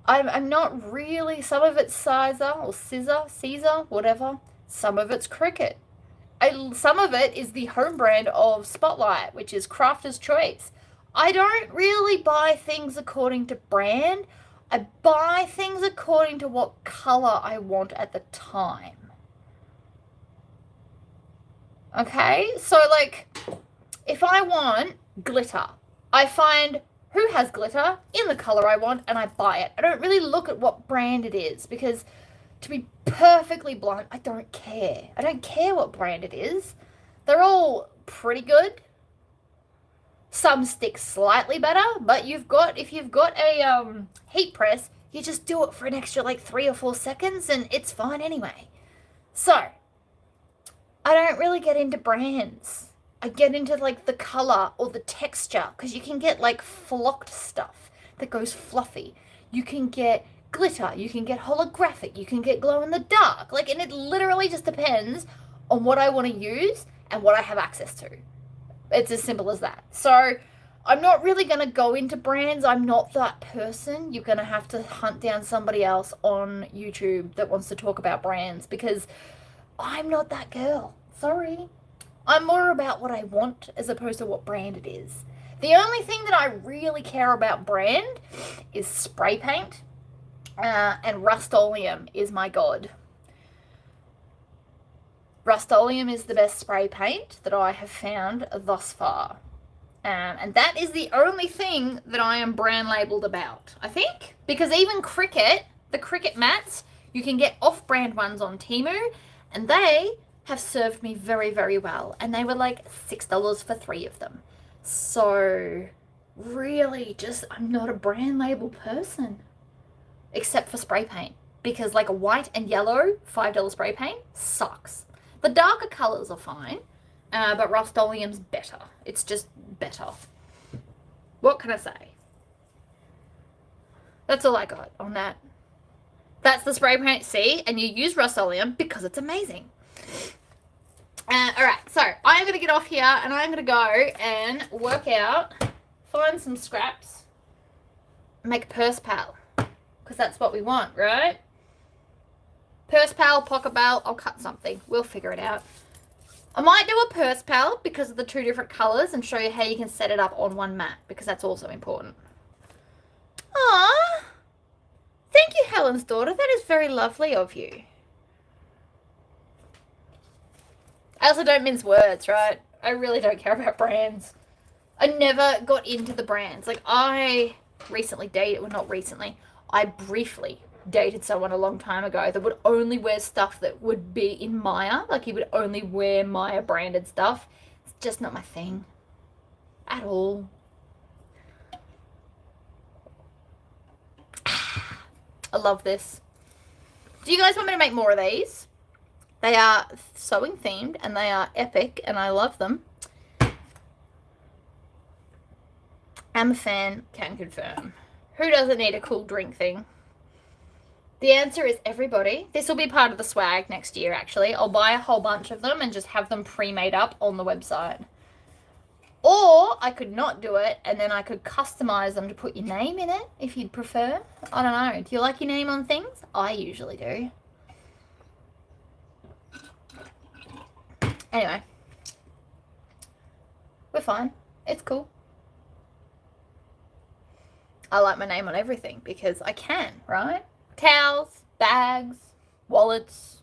A: I'm not really... Some of it's Sizer or Caesar, whatever. Some of it's Cricut. Some of it is the home brand of Spotlight, which is Crafter's Choice. I don't really buy things according to brand. I buy things according to what color I want at the time. Okay, so like if I want glitter, I find who has glitter in the color I want and I buy it. I don't really look at what brand it is because, to be perfectly blunt, I don't care. I don't care what brand it is. They're all pretty good. Some stick slightly better, but if you've got a heat press, you just do it for an extra like 3 or 4 seconds and it's fine anyway. So, I don't really get into brands. I get into like the color or the texture because you can get like flocked stuff that goes fluffy. You can get glitter, you can get holographic, you can get glow in the dark. Like, and it literally just depends on what I want to use and what I have access to. It's as simple as that. So I'm not really going to go into brands. I'm not that person. You're going to have to hunt down somebody else on YouTube that wants to talk about brands because I'm not that girl. Sorry. I'm more about what I want as opposed to what brand it is. The only thing that I really care about brand is spray paint, and Rust-Oleum is my god. Rust-Oleum is the best spray paint that I have found thus far. And that is the only thing that I am brand labeled about, I think. Because even Cricut, the Cricut mats, you can get off-brand ones on Temu, and they have served me very, very well. And they were like $6 for 3 of them. So, really, I'm not a brand label person. Except for spray paint. Because like a white and yellow $5 spray paint sucks. The darker colors are fine, but Rust-Oleum's better. It's just better. What can I say? That's all I got on that. That's the spray paint, see? And you use Rust-Oleum because it's amazing. Alright, so I'm going to get off here and I'm going to go and work out, find some scraps, make a purse pal. Because that's what we want, right? Purse pal, pocket pal, I'll cut something. We'll figure it out. I might do a purse pal because of the 2 different colours and show you how you can set it up on one mat because that's also important. Aww. Thank you, Helen's daughter. That is very lovely of you. I also don't mince words, right? I really don't care about brands. I never got into the brands. Like, I recently dated, well, not recently, I briefly dated someone a long time ago that would only wear stuff that would be in Maya. Like, he would only wear Maya branded stuff. It's just not my thing. At all. I love this. Do you guys want me to make more of these? They are sewing themed and they are epic and I love them. I'm a fan, can confirm. Who doesn't need a cool drink thing? The answer is everybody. This will be part of the swag next year, actually. I'll buy a whole bunch of them and just have them pre-made up on the website. Or I could not do it and then I could customize them to put your name in it if you'd prefer. I don't know. Do you like your name on things? I usually do. Anyway. We're fine. It's cool. I like my name on everything because I can, right? Towels, bags, wallets,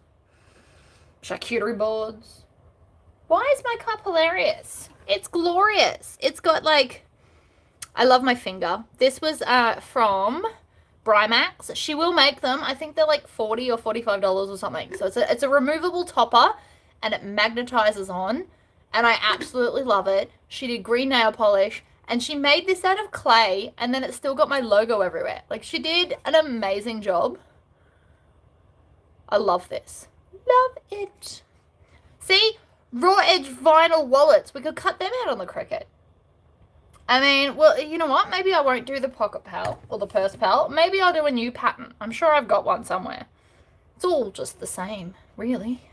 A: charcuterie boards. Why is my cup hilarious? It's glorious. It's got like, I love my finger. This was from Brymax. She will make them. I think they're like $40 or $45 or something. So it's a removable topper and it magnetizes on and I absolutely love it. She did green nail polish and she made this out of clay and then it's still got my logo everywhere. Like, she did an amazing job. I love this. Love it. See? Raw edge vinyl wallets. We could cut them out on the Cricut. I mean, well, you know what? Maybe I won't do the pocket pal or the purse pal. Maybe I'll do a new pattern. I'm sure I've got one somewhere. It's all just the same, really.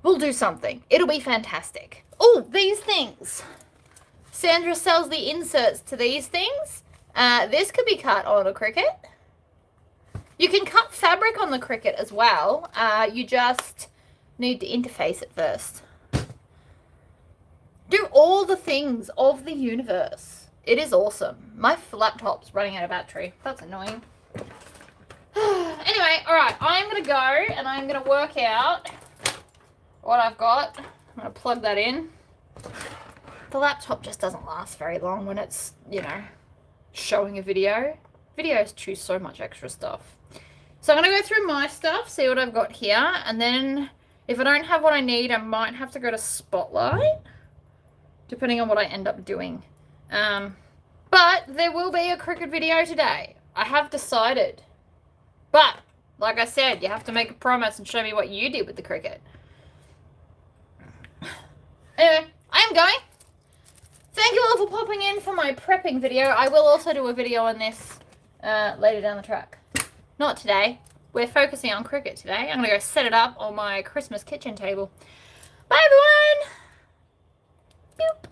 A: We'll do something. It'll be fantastic. Oh, these things. Sandra sells the inserts to these things. This could be cut on a Cricut. You can cut fabric on the Cricut as well. You just need to interface it first. Do all the things of the universe. It is awesome. My laptop's running out of battery. That's annoying. Anyway, alright. I'm going to go and I'm going to work out what I've got I'm going to plug that in. The laptop just doesn't last very long when it's, you know, showing a video. Videos chew so much extra stuff. So I'm going to go through my stuff, see what I've got here, and then if I don't have what I need, I might have to go to Spotlight, depending on what I end up doing. But there will be a Cricut video today. I have decided. But, like I said, you have to make a promise and show me what you did with the Cricut. Anyway, I am going. Thank you all for popping in for my prepping video. I will also do a video on this later down the track. Not today. We're focusing on Cricut today. I'm going to go set it up on my Christmas kitchen table. Bye, everyone! Boop.